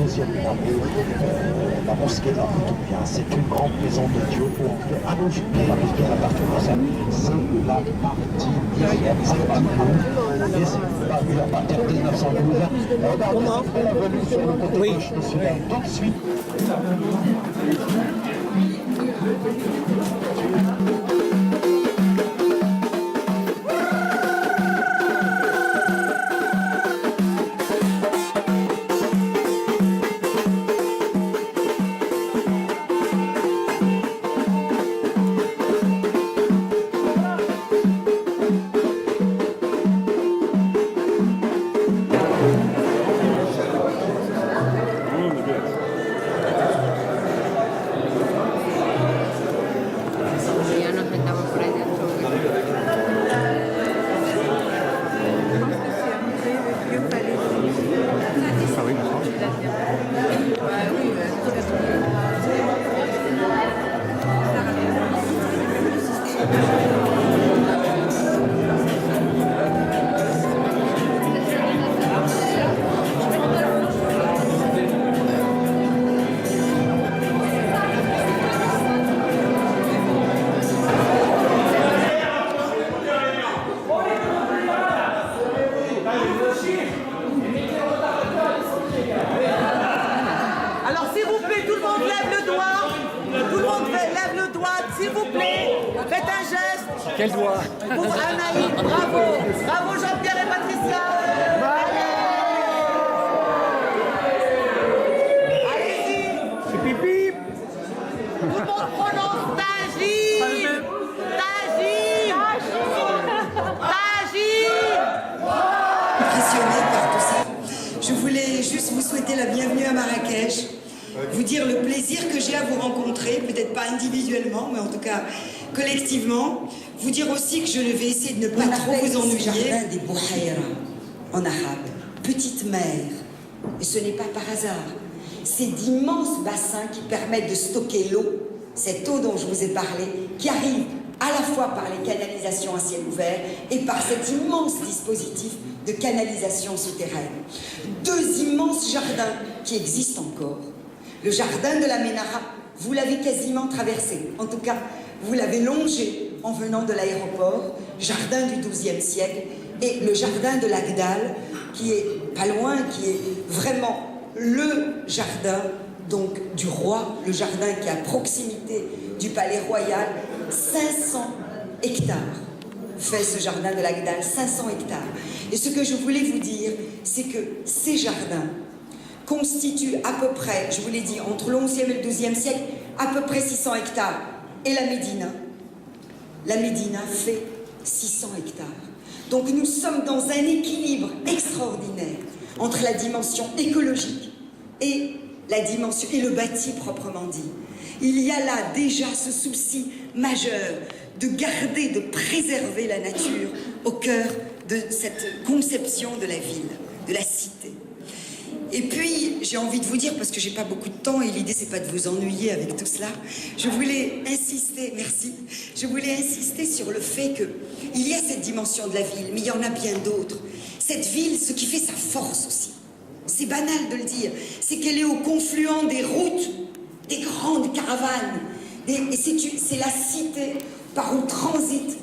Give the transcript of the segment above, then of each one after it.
deuxième amour, la mosquée d'Afrique. C'est une grande maison de Dieu où on peut allonger à partir de ça. C'est la partie et c'est pas eu à partir de 1912. Regardez après la venue sur le côté gauche de Soudan. Tout de suite. S'il vous plaît, faites un geste. Quel doigt? Pour Anaïs, bravo. Bravo Jean-Pierre et Patricia. Allez-y. Pipi. Tout le monde prononce Tagine. Tagine. Tagine. Impressionné par tout ça. Je voulais juste vous souhaiter la bienvenue à Marrakech. Vous dire le plaisir que j'ai à vous rencontrer, peut-être pas individuellement, mais en tout cas collectivement. Vous dire aussi que je vais essayer de ne pas trop vous ennuyer. Jardin des Bouhaïra, en arabe, petite mer. Et ce n'est pas par hasard. C'est d'immenses bassins qui permettent de stocker l'eau, cette eau dont je vous ai parlé, qui arrive à la fois par les canalisations à ciel ouvert et par cet immense dispositif de canalisation souterraine. Deux immenses jardins qui existent encore. Le jardin de la Ménara, vous l'avez quasiment traversé. En tout cas, vous l'avez longé en venant de l'aéroport, jardin du XIIe siècle, et le jardin de l'Agdal, qui est pas loin, qui est vraiment le jardin donc du roi, le jardin qui est à proximité du palais royal. 500 hectares fait ce jardin de l'Agdal, 500 hectares. Et ce que je voulais vous dire, c'est que ces jardins constitue à peu près, je vous l'ai dit, entre le XIe et le XIIe siècle, à peu près 600 hectares. Et la Médina fait 600 hectares. Donc nous sommes dans un équilibre extraordinaire entre la dimension écologique et la dimension et le bâti proprement dit. Il y a là déjà ce souci majeur de garder, de préserver la nature au cœur de cette conception de la ville, de la cité. Et puis, j'ai envie de vous dire, parce que j'ai pas beaucoup de temps et l'idée c'est pas de vous ennuyer avec tout cela, je voulais insister, merci, je voulais insister sur le fait que il y a cette dimension de la ville, mais il y en a bien d'autres. Cette ville, ce qui fait sa force aussi, c'est banal de le dire, c'est qu'elle est au confluent des routes, des grandes caravanes, et c'est la cité par où transite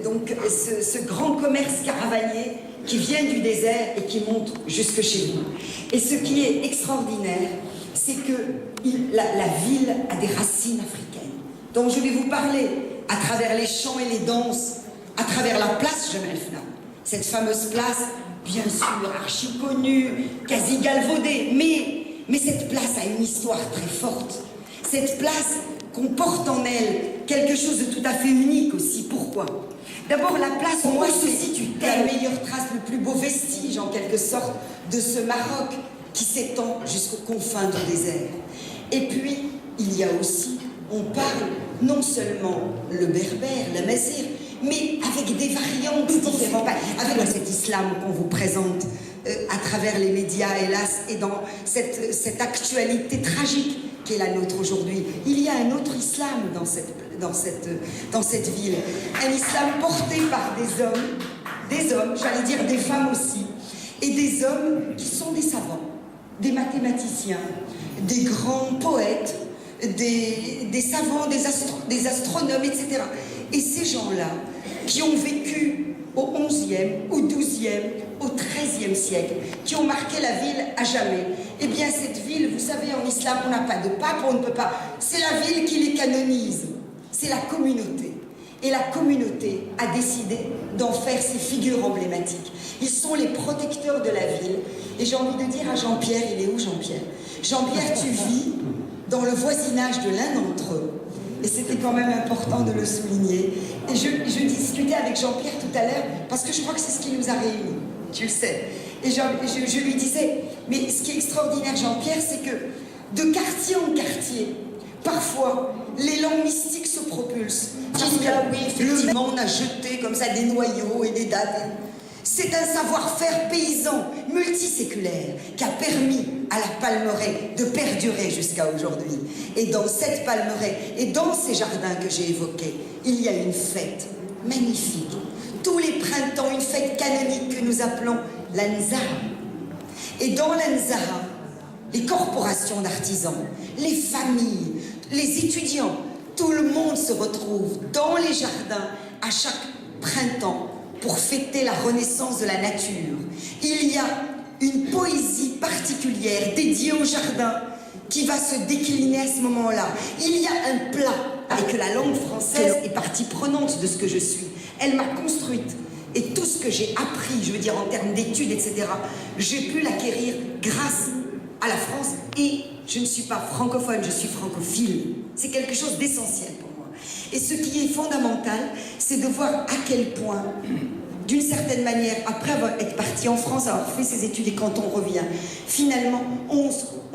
donc ce grand commerce caravanier qui vient du désert et qui monte jusque chez vous. Et ce qui est extraordinaire, c'est que la ville a des racines africaines. Donc je vais vous parler à travers les chants et les danses, à travers la place Jemaa el-Fna. Cette fameuse place, bien sûr, archi connue, quasi galvaudée, mais cette place a une histoire très forte. Cette place comporte en elle quelque chose de tout à fait unique aussi. Pourquoi ? D'abord, la place, moi, se situe la meilleure trace, le plus beau vestige, en quelque sorte, de ce Maroc qui s'étend jusqu'aux confins du désert. Et puis, il y a aussi, on parle non seulement le berbère, la mazir, mais avec des variantes différentes, avec cet islam qu'on vous présente à travers les médias, hélas, et dans cette actualité tragique qui est la nôtre aujourd'hui. Il y a un autre islam dans cette ville, un islam porté par des hommes, j'allais dire des femmes aussi, et des hommes qui sont des savants, des mathématiciens, des grands poètes, des savants, des astronomes, etc. Et ces gens-là, qui ont vécu au XIe, au XIIe, au XIIIe siècle, qui ont marqué la ville à jamais. Eh bien, cette ville, vous savez, en islam, on n'a pas de pape, on ne peut pas. C'est la ville qui les canonise. C'est la communauté. Et la communauté a décidé d'en faire ses figures emblématiques. Ils sont les protecteurs de la ville. Et j'ai envie de dire à Jean-Pierre, il est où Jean-Pierre? Jean-Pierre, tu vis dans le voisinage de l'un d'entre eux. Et c'était quand même important de le souligner. Et je discutais avec Jean-Pierre tout à l'heure, parce que je crois que c'est ce qui nous a réunis, tu le sais. Et je lui disais, mais ce qui est extraordinaire, Jean-Pierre, c'est que de quartier en quartier, parfois, l'élan mystique se propulse. Parce que là, oui, effectivement, on a jeté comme ça des noyaux et des dates. C'est un savoir-faire paysan, multiséculaire, qui a permis à la Palmeraie de perdurer jusqu'à aujourd'hui. Et dans cette Palmeraie et dans ces jardins que j'ai évoqués, il y a une fête magnifique. Tous les printemps, une fête canonique que nous appelons la Nzaha. Et dans la Nzaha, les corporations d'artisans, les familles, les étudiants, tout le monde se retrouve dans les jardins à chaque printemps pour fêter la renaissance de la nature. Il y a une poésie particulière dédiée au jardin qui va se décliner à ce moment-là. Il y a un plat, et que la langue française est partie prenante de ce que je suis. Elle m'a construite. Et tout ce que j'ai appris, je veux dire en termes d'études, etc., j'ai pu l'acquérir grâce à la France. Et je ne suis pas francophone, je suis francophile. C'est quelque chose d'essentiel pour moi. Et ce qui est fondamental, c'est de voir à quel point, d'une certaine manière, après être parti en France, avoir fait ses études et quand on revient, finalement, on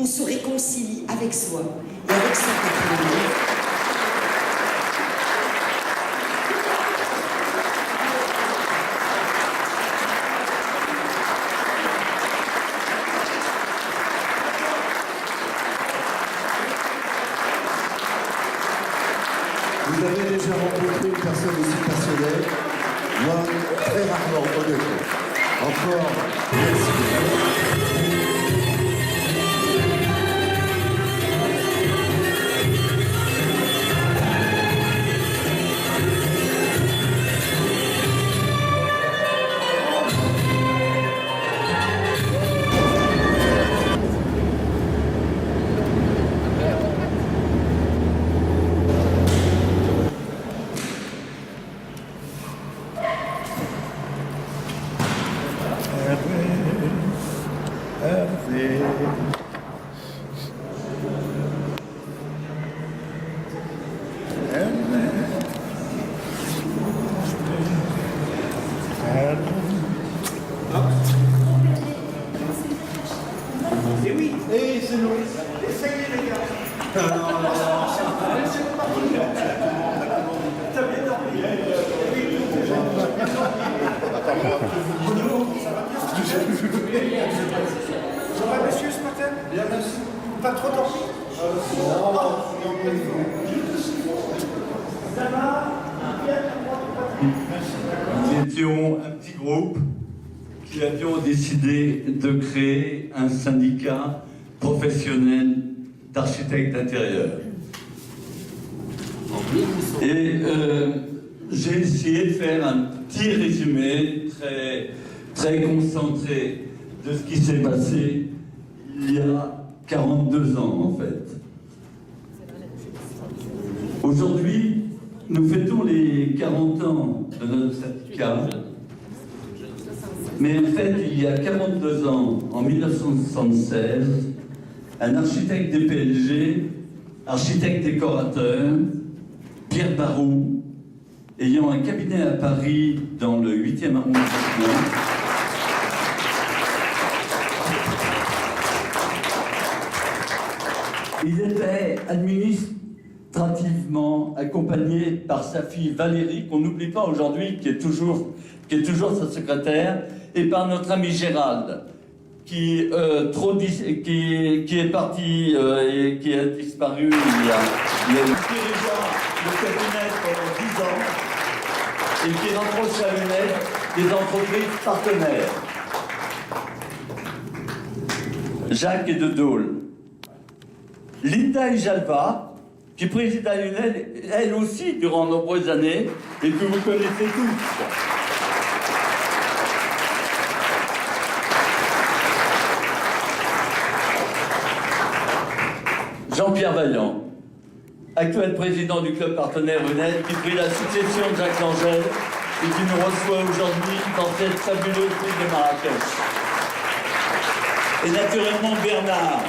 se réconcilie avec soi et avec son patrimoine. Vous avez déjà rencontré une personne aussi passionnelle? Moi, très rarement, honnêtement. Encore, merci. Ça va, messieurs, ce matin? Bien, merci. Pas trop dormi? Ça va? Nous étions un petit groupe qui avions décidé de créer un syndicat professionnel d'architectes d'intérieur. Et j'ai essayé de faire un petit résumé très concentré de ce qui s'est passé il y a 42 ans en fait. Aujourd'hui, nous fêtons les 40 ans de notre syndicat, mais en fait, il y a 42 ans, en 1976, un architecte des PLG, architecte décorateur, Pierre Barou, ayant un cabinet à Paris dans le 8e arrondissement, il était administrativement accompagné par sa fille Valérie, qu'on n'oublie pas aujourd'hui, qui est toujours sa secrétaire, et par notre ami Gérald, qui est parti et qui a disparu il y a dirigeant le cabinet pendant 10 ans et qui rapproche à l'UNED des entreprises partenaires. Jacques et de Dole. Linda Ijalva, qui présida l'UNED, elle aussi, durant de nombreuses années, et que vous connaissez tous. Jean-Pierre Vaillant, actuel président du club partenaire UNED, qui prit la succession de Jacques Langel et qui nous reçoit aujourd'hui dans cette fabuleuse ville de Marrakech. Et naturellement Bernard,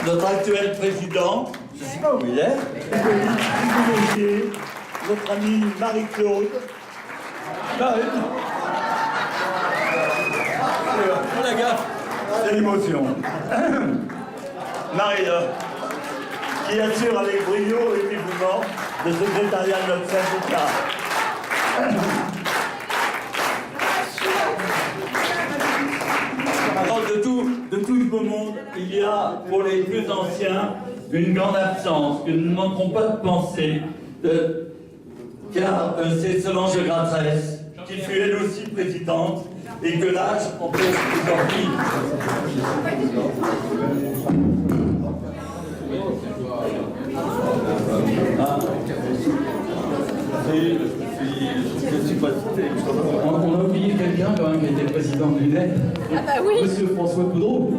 notre actuel président, je ne sais pas où il est, notre amie Marie-Claude. Oh la gaffe, c'est l'émotion. Marie-Laure, qui assure avec brio et dévouement le secrétariat de notre syndicat. De tout ce beau monde, il y a pour les plus anciens une grande absence que nous ne manquerons pas de penser, car c'est Solange Gratrès, qui fut elle aussi présidente, et que l'âge empêche aujourd'hui. On a oublié quelqu'un quand même qui était président de l'UNED. Ah bah oui. Monsieur François Coudreau.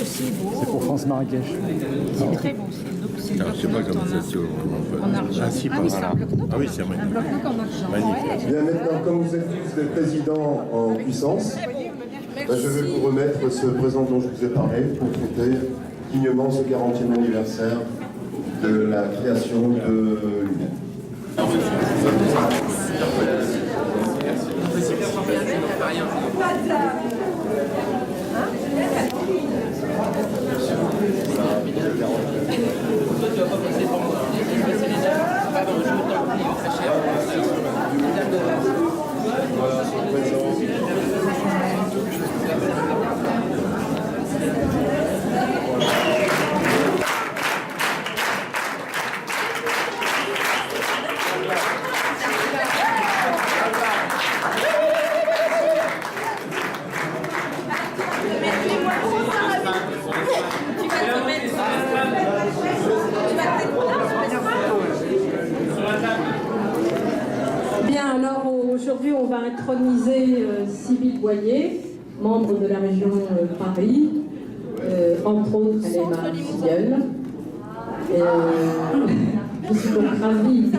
C'est pour France Marrakech. C'est très beau. C'est pas comme ça, en argent. Ah, si, oui, c'est un bloc-notes. Ah oui, c'est un bloc-notes en argent. Magnifique. Bien maintenant, comme vous êtes tous les présidents en puissance, je vais vous remettre ce présent dont je vous ai parlé pour fêter dignement ce 40e anniversaire de la création de l'UNED. Bien, alors aujourd'hui on va introniser Sybille Boyer, membre de la région Paris, entre autres elle est Marie-Filleul. Je suis donc ravie.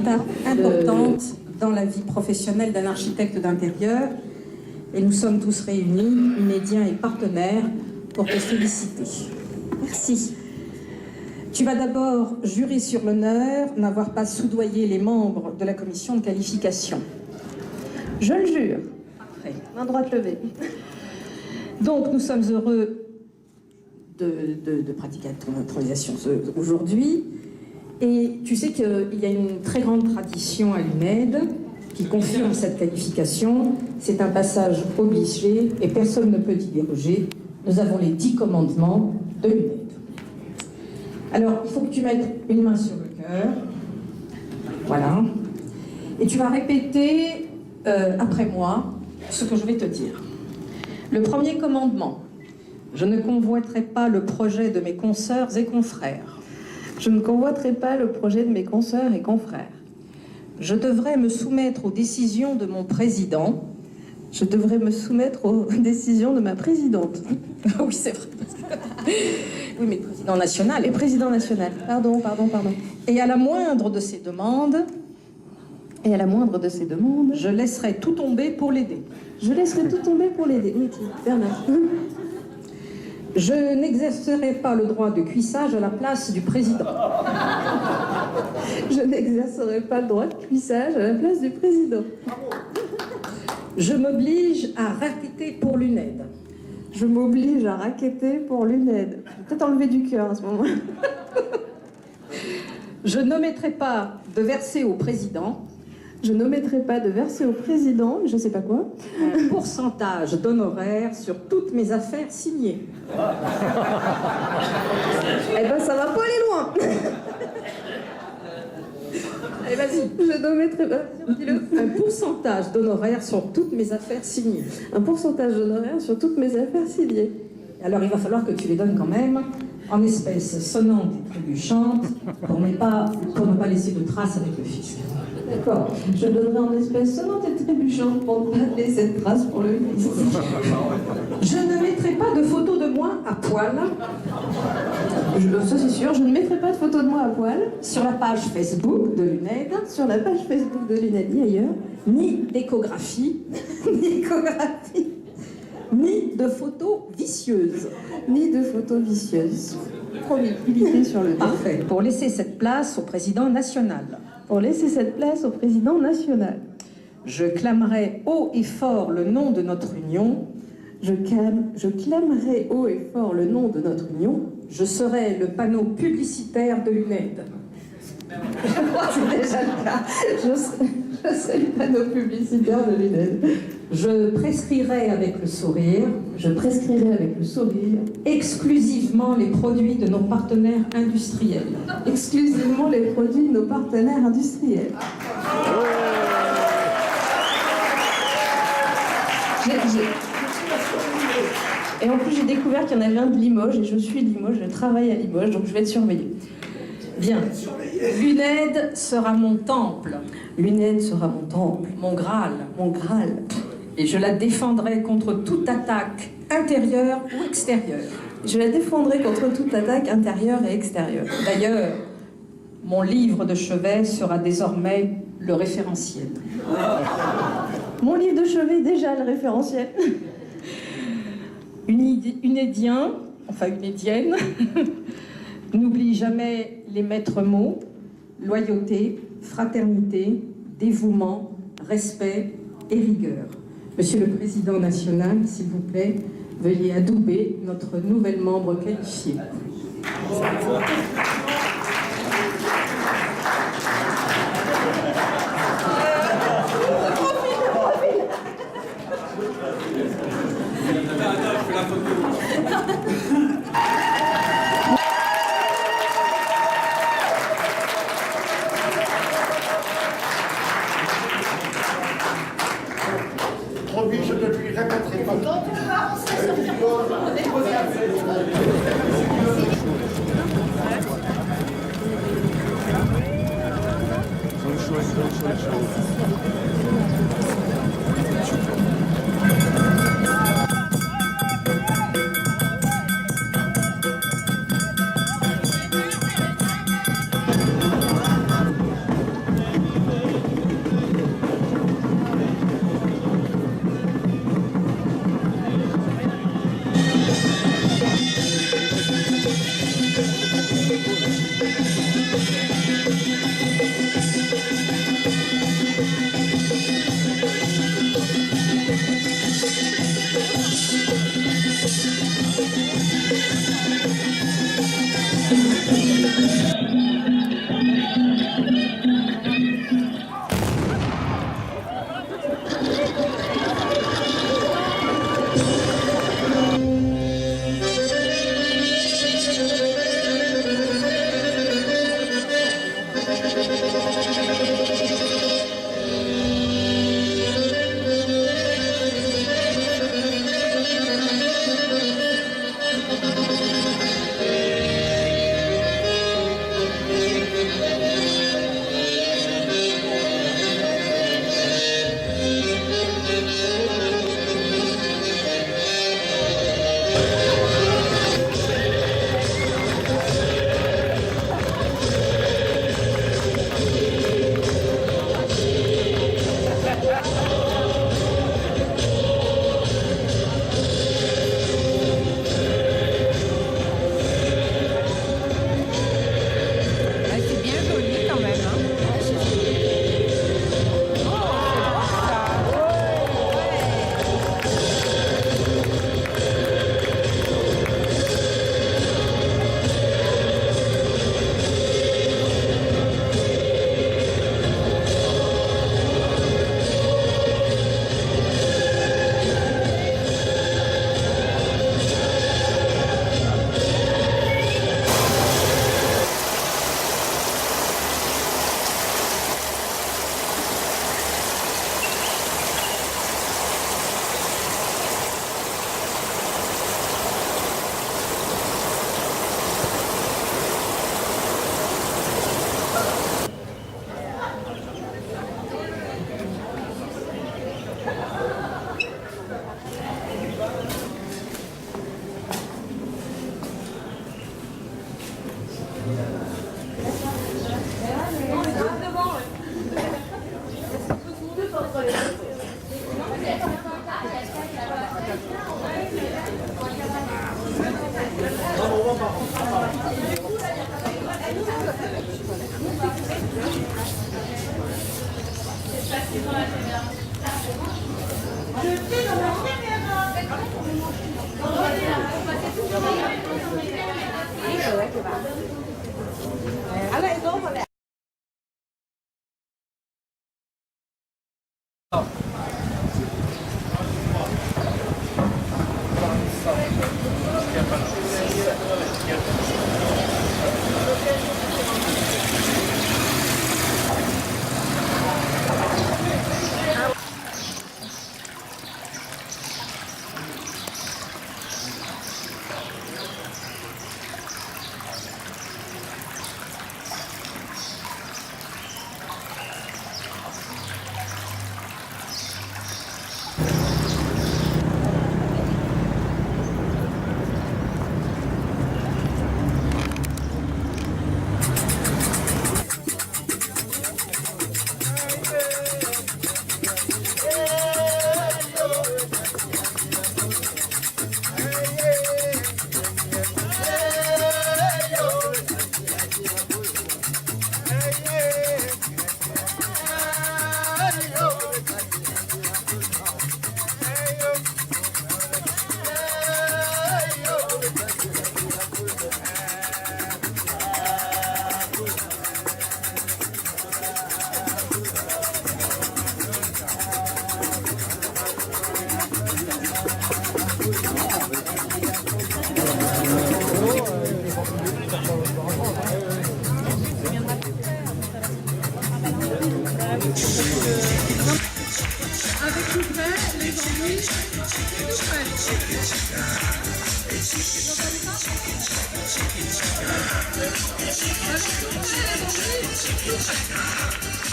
Importante dans la vie professionnelle d'un architecte d'intérieur, et nous sommes tous réunis, Unédiens et partenaires, pour te féliciter. Merci. Tu vas d'abord jurer sur l'honneur n'avoir pas soudoyé les membres de la commission de qualification. Je le jure. Parfait. Main droite levée. Donc nous sommes heureux de pratiquer ton intronisation aujourd'hui. Et tu sais qu'il y a une très grande tradition à l'UNED qui confirme cette qualification. C'est un passage obligé et personne ne peut y déroger. Nous avons les 10 commandements de l'UNED. Alors, il faut que tu mettes une main sur le cœur. Voilà. Et tu vas répéter après moi ce que je vais te dire. Le premier commandement. Je ne convoiterai pas le projet de mes consoeurs et confrères. Je ne convoiterai pas le projet de mes consoeurs et confrères. Je devrais me soumettre aux décisions de mon président. Je devrais me soumettre aux décisions de ma présidente. Oui, c'est vrai. Oui, mais président national. Et président national. Pardon. Et à la moindre de ces demandes, je laisserai tout tomber pour l'aider. Je laisserai tout tomber pour l'aider. Oui, Bernard. Je n'exercerai pas le droit de cuissage à la place du président. Je n'exercerai pas le droit de cuissage à la place du président. Je m'oblige à racketter pour l'UNED. Je m'oblige à racketter pour l'UNED. Je vais peut-être enlever du cœur à ce moment. Je n'omettrai pas de verser au président Je n'omettrai pas de verser au président, je sais pas quoi, un pourcentage d'honoraires sur toutes mes affaires signées. Eh ben ça va pas aller loin. Allez, vas-y. Je n'omettrai pas, dis-le. Un pourcentage d'honoraires sur toutes mes affaires signées. Un pourcentage d'honoraires sur toutes mes affaires signées. Alors il va falloir que tu les donnes quand même en espèces sonnantes et trébuchantes pour ne pas laisser de traces avec le fisc. D'accord. Je donnerai en espèces sonnantes et trébuchantes pour ne pas laisser de traces pour le fisc. Je ne mettrai pas de photos de moi à poil Ça c'est sûr, je ne mettrai pas de photos de moi à poil sur la page Facebook de l'UNED, sur la page Facebook de l'UNED ni ailleurs, ni d'échographie, ni de photos vicieuses. Ni de photos vicieuses. Promis, publié sur le net. Parfait. Pour laisser cette place au président national. Pour laisser cette place au président national. Je clamerai haut et fort le nom de notre union. Je clamerai haut et fort le nom de notre union. Je serai le panneau publicitaire de l'UNED. C'est déjà le cas. Je serai le panneau publicitaire de l'UNED. Je prescrirai avec le sourire. Je prescrirai avec le sourire. Exclusivement les produits de nos partenaires industriels. Exclusivement les produits de nos partenaires industriels. Et en plus, j'ai découvert qu'il y en avait un de Limoges, et je suis de Limoges, je travaille à Limoges, donc je vais être surveillée. Bien. L'UNED sera mon temple. L'UNED sera mon temple. Mon Graal. Mon Graal. Et je la défendrai contre toute attaque intérieure ou extérieure. Je la défendrai contre toute attaque intérieure et extérieure. D'ailleurs, mon livre de chevet sera désormais le référentiel. Mon livre de chevet est déjà le référentiel. Unédien, enfin unédienne, n'oublie jamais les maîtres mots: loyauté, fraternité, dévouement, respect et rigueur. Monsieur le Président national, s'il vous plaît, veuillez adouber notre nouvelle membre qualifiée. Promis, je ne lui répéterai pas.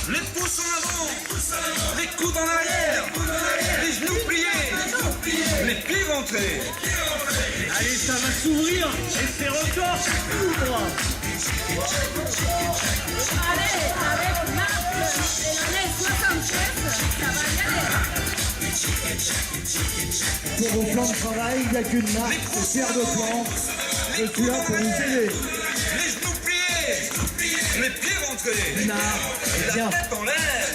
Les pouces en avant, les coudes en arrière, les genoux pliés, les pieds rentrés. Allez, ça va s'ouvrir et c'est record, ça s'ouvre. Allez, avec Marc et l'année 76, ça va y aller. Pour vos plans de travail, il n'y a qu'une marque, c'est Pierre de Plan. Je suis là pour vous aider. Les genoux pliés, les pieds rentrés, la tête en l'air.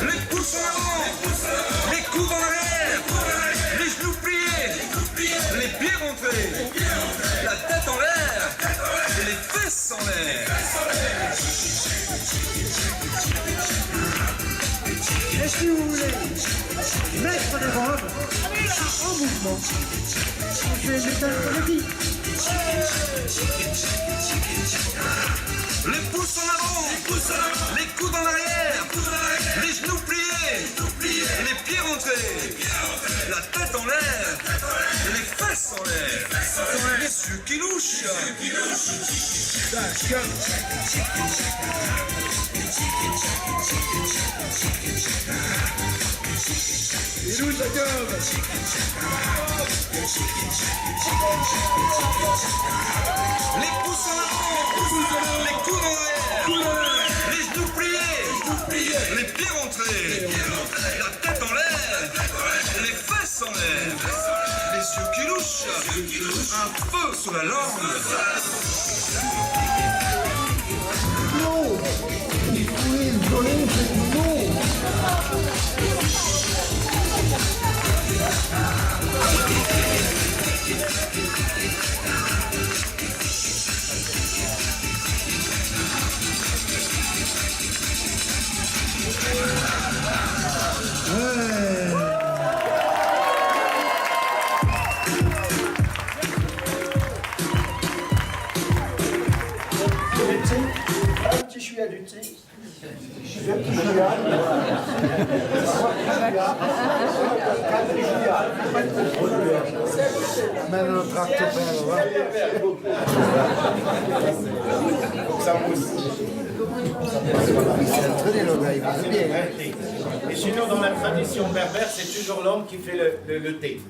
Les pouces en avant, les coudes en arrière, les genoux pliés, les pieds rentrés, la tête en l'air et les fesses en l'air. Et si vous voulez mettre des robes en mouvement, on fait une méthode politique. Les pouces en avant, les coudes en arrière, les genoux pliés, les pieds rentrés, la tête en l'air et les fesses en l'air. Les yeux qui louchent. Et nous, ta gueule. Les pouces en avant, les coudes en arrière, les genoux pliés, les pieds rentrés, la tête en l'air, les fesses en l'air, les yeux qui louchent, un feu sous la langue. Non, il faut les voler, c'est non. Un petit chouïa du thé. Maintenant, le tracteur, ça mousse. Et sinon, dans la tradition berbère, c'est toujours l'homme qui fait le thé.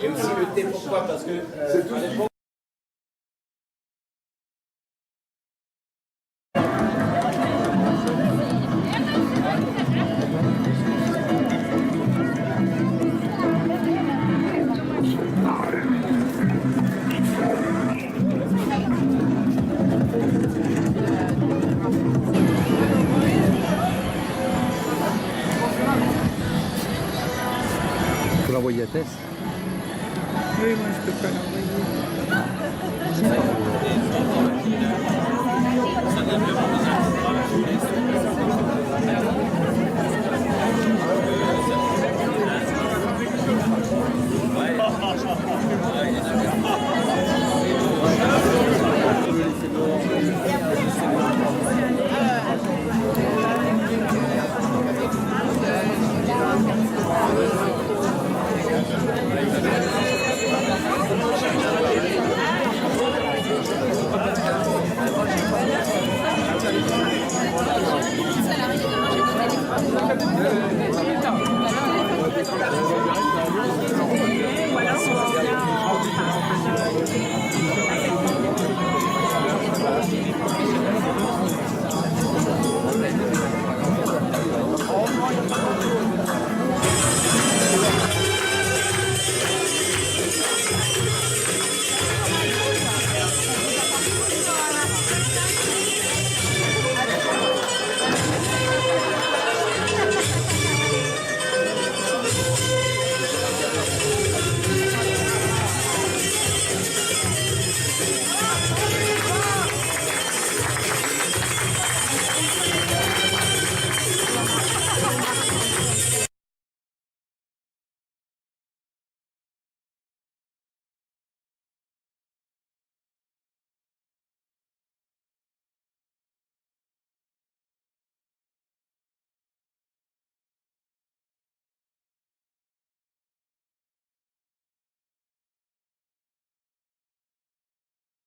Et aussi le thé, pourquoi? Parce que à l'époque, Faut l'envoyer à Tess. Oui, moi je peux pas l'envoyer. ça l'arrive de manger des téléphone.